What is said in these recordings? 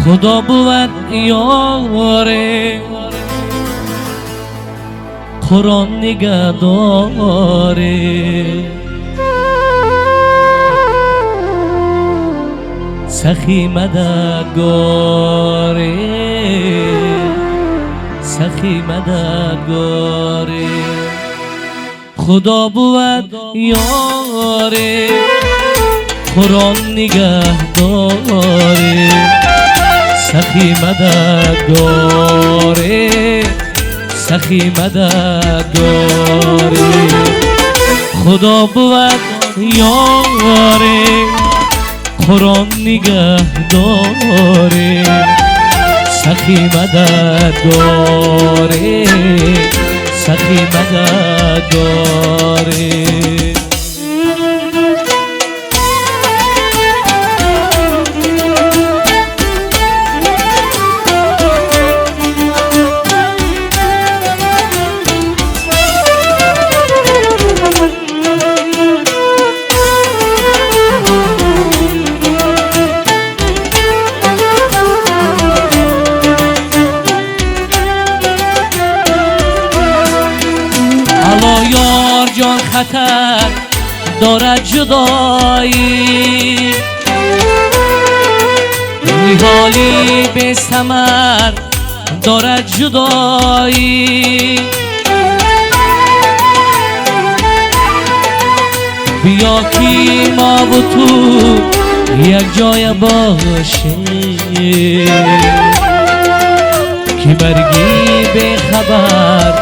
خدا بود یاره، قرآن نگه داره، سخی مددگاره، سخی مددگاره. خدا بود یاره، قرآن نگه داره، سخی مددگاره، سخی مددگاره. خدا بود یاره، قرآن نگه داره، سخی مددگاره، سخی مددگاره. یار جان خطر دارد جدایی، نیحالی به ثمر دارد جدایی. بیا کی ما و تو یک جای باشه، که مرگی به خبر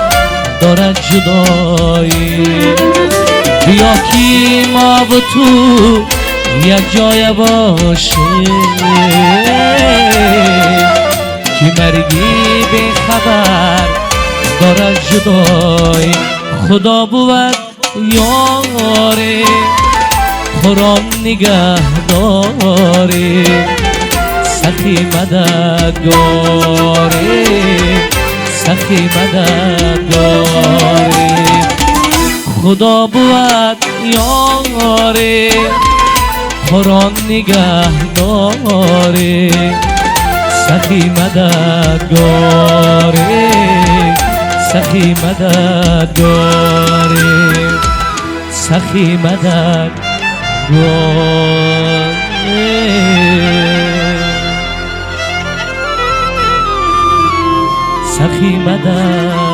دارد جدایی. بیا کی ما و تو یک جای باشه، که مرگی به خبر دارد جدایی. خدا بود یاره، قرآن نگه داره، سخی مددگاره، سخی مددگاره. خدا بود یاره، قرآن نگه داره، سخی مددگاره، سخی مددگاره، سخی مددگاره، سخی مدد